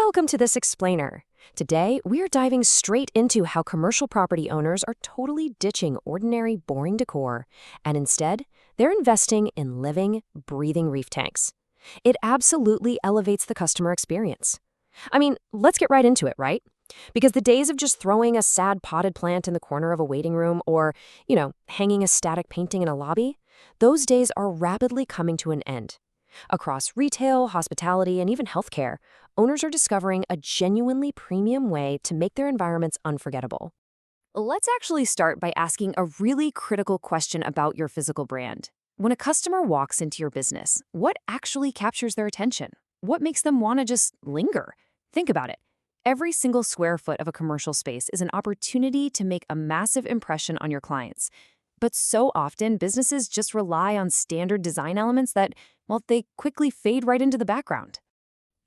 Welcome to this explainer. Today, we are diving straight into how commercial property owners are totally ditching ordinary, boring decor, and instead, they're investing in living, breathing reef tanks. It absolutely elevates the customer experience. I mean, let's get right into it, right? Because the days of just throwing a sad potted plant in the corner of a waiting room or, hanging a static painting in a lobby, those days are rapidly coming to an end. Across retail, hospitality, and even healthcare, owners are discovering a genuinely premium way to make their environments unforgettable. Let's actually start by asking a really critical question about your physical brand. When a customer walks into your business, what actually captures their attention? What makes them want to just linger? Think about it. Every single square foot of a commercial space is an opportunity to make a massive impression on your clients. But so often, businesses just rely on standard design elements that, well, they quickly fade right into the background.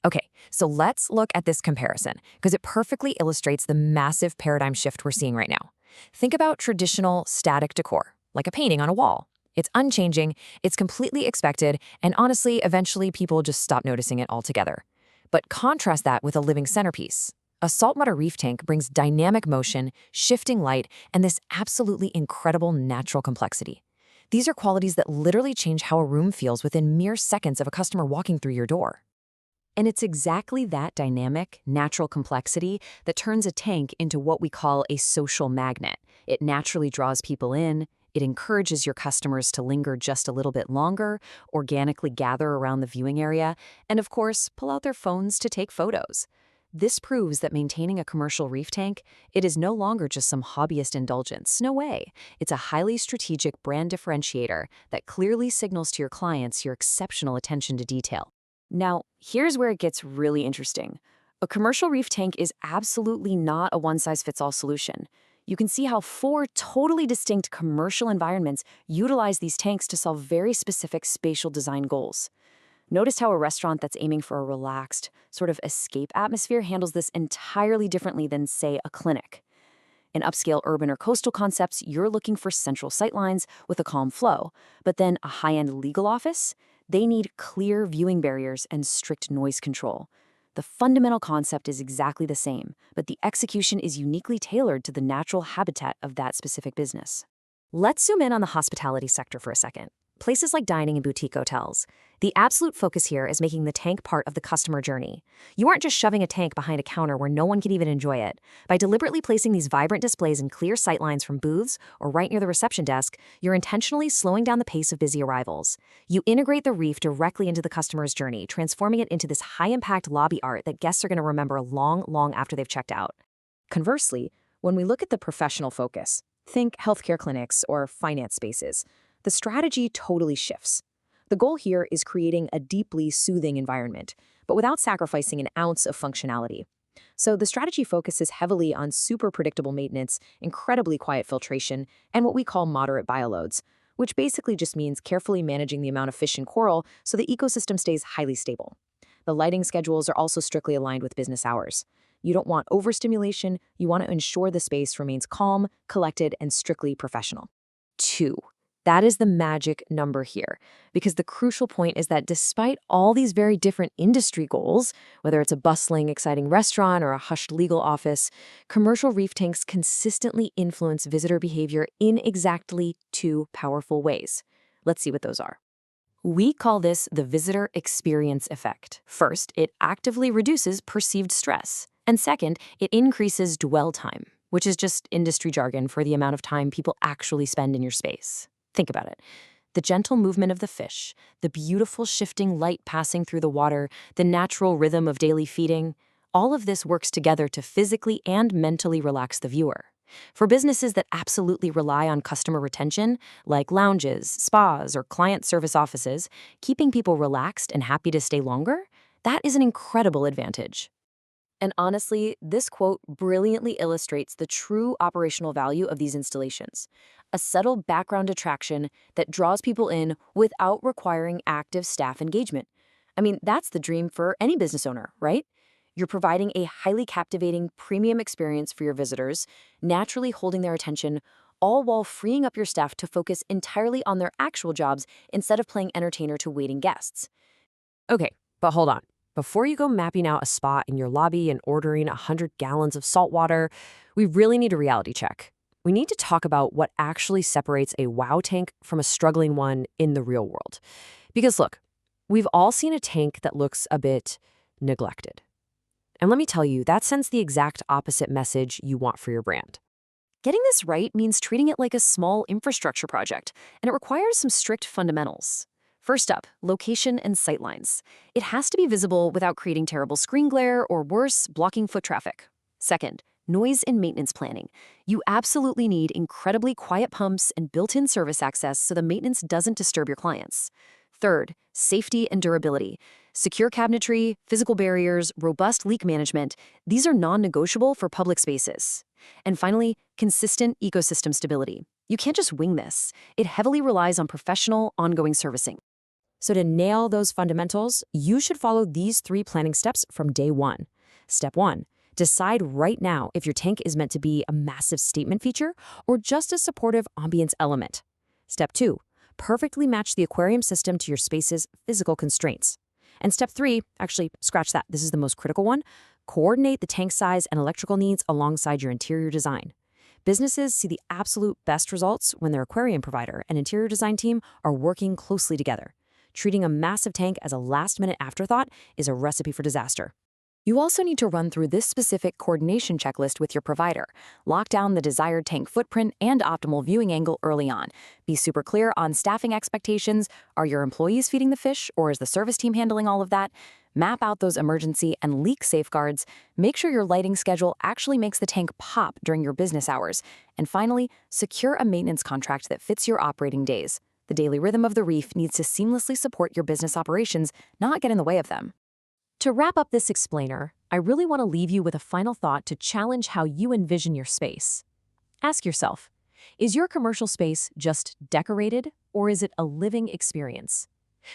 Okay, so let's look at this comparison, because it perfectly illustrates the massive paradigm shift we're seeing right now. Think about traditional static decor, like a painting on a wall. It's unchanging, it's completely expected, and honestly, eventually people just stop noticing it altogether. But contrast that with a living centerpiece. A saltwater reef tank brings dynamic motion, shifting light, and this absolutely incredible natural complexity. These are qualities that literally change how a room feels within mere seconds of a customer walking through your door. And it's exactly that dynamic, natural complexity that turns a tank into what we call a social magnet. It naturally draws people in, it encourages your customers to linger just a little bit longer, organically gather around the viewing area, and of course, pull out their phones to take photos. This proves that maintaining a commercial reef tank, it is no longer just some hobbyist indulgence. No way. It's a highly strategic brand differentiator that clearly signals to your clients your exceptional attention to detail. Now, here's where it gets really interesting. A commercial reef tank is absolutely not a one-size-fits-all solution. You can see how 4 totally distinct commercial environments utilize these tanks to solve very specific spatial design goals. Notice how a restaurant that's aiming for a relaxed, sort of escape atmosphere handles this entirely differently than, say, a clinic. In upscale urban or coastal concepts, you're looking for central sightlines with a calm flow. But then a high-end legal office? They need clear viewing barriers and strict noise control. The fundamental concept is exactly the same, but the execution is uniquely tailored to the natural habitat of that specific business. Let's zoom in on the hospitality sector for a second. Places like dining and boutique hotels. The absolute focus here is making the tank part of the customer journey. You aren't just shoving a tank behind a counter where no one can even enjoy it. By deliberately placing these vibrant displays in clear sightlines from booths or right near the reception desk, you're intentionally slowing down the pace of busy arrivals. You integrate the reef directly into the customer's journey, transforming it into this high-impact lobby art that guests are going to remember long, long after they've checked out. Conversely, when we look at the professional focus, think healthcare clinics or finance spaces, the strategy totally shifts. The goal here is creating a deeply soothing environment, but without sacrificing an ounce of functionality. So the strategy focuses heavily on super predictable maintenance, incredibly quiet filtration, and what we call moderate bioloads, which basically just means carefully managing the amount of fish and coral so the ecosystem stays highly stable. The lighting schedules are also strictly aligned with business hours. You don't want overstimulation, you want to ensure the space remains calm, collected, and strictly professional. 2. That is the magic number here, because the crucial point is that despite all these very different industry goals, whether it's a bustling, exciting restaurant or a hushed legal office, commercial reef tanks consistently influence visitor behavior in exactly 2 powerful ways. Let's see what those are. We call this the visitor experience effect. First, it actively reduces perceived stress. And second, it increases dwell time, which is just industry jargon for the amount of time people actually spend in your space. Think about it. The gentle movement of the fish, the beautiful shifting light passing through the water, the natural rhythm of daily feeding, all of this works together to physically and mentally relax the viewer. For businesses that absolutely rely on customer retention, like lounges, spas, or client service offices, keeping people relaxed and happy to stay longer, that is an incredible advantage. And honestly, this quote brilliantly illustrates the true operational value of these installations. A subtle background attraction that draws people in without requiring active staff engagement. I mean, that's the dream for any business owner, right? You're providing a highly captivating premium experience for your visitors, naturally holding their attention, all while freeing up your staff to focus entirely on their actual jobs instead of playing entertainer to waiting guests. Okay, but hold on. Before you go mapping out a spot in your lobby and ordering 100 gallons of salt water, we really need a reality check. We need to talk about what actually separates a wow tank from a struggling one in the real world. Because look, we've all seen a tank that looks a bit neglected. And let me tell you, that sends the exact opposite message you want for your brand. Getting this right means treating it like a small infrastructure project, and it requires some strict fundamentals. First up, location and sightlines. It has to be visible without creating terrible screen glare or worse, blocking foot traffic. Second, noise and maintenance planning. You absolutely need incredibly quiet pumps and built-in service access so the maintenance doesn't disturb your clients. Third, safety and durability. Secure cabinetry, physical barriers, robust leak management, these are non-negotiable for public spaces. And finally, consistent ecosystem stability. You can't just wing this. It heavily relies on professional, ongoing servicing. So to nail those fundamentals, you should follow these 3 planning steps from day 1. Step 1, decide right now if your tank is meant to be a massive statement feature or just a supportive ambience element. Step 2, perfectly match the aquarium system to your space's physical constraints. And step 3, actually, scratch that, this is the most critical one, coordinate the tank size and electrical needs alongside your interior design. Businesses see the absolute best results when their aquarium provider and interior design team are working closely together. Treating a massive tank as a last-minute afterthought is a recipe for disaster. You also need to run through this specific coordination checklist with your provider. Lock down the desired tank footprint and optimal viewing angle early on. Be super clear on staffing expectations. Are your employees feeding the fish, or is the service team handling all of that? Map out those emergency and leak safeguards. Make sure your lighting schedule actually makes the tank pop during your business hours. And finally, secure a maintenance contract that fits your operating days. The daily rhythm of the reef needs to seamlessly support your business operations, not get in the way of them. To wrap up this explainer, I really want to leave you with a final thought to challenge how you envision your space. Ask yourself, is your commercial space just decorated, or is it a living experience?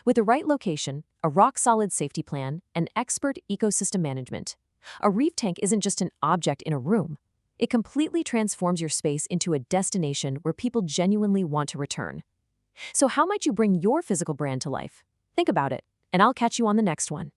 With the right location, a rock-solid safety plan, and expert ecosystem management, a reef tank isn't just an object in a room. It completely transforms your space into a destination where people genuinely want to return. So how might you bring your physical brand to life? Think about it, and I'll catch you on the next one.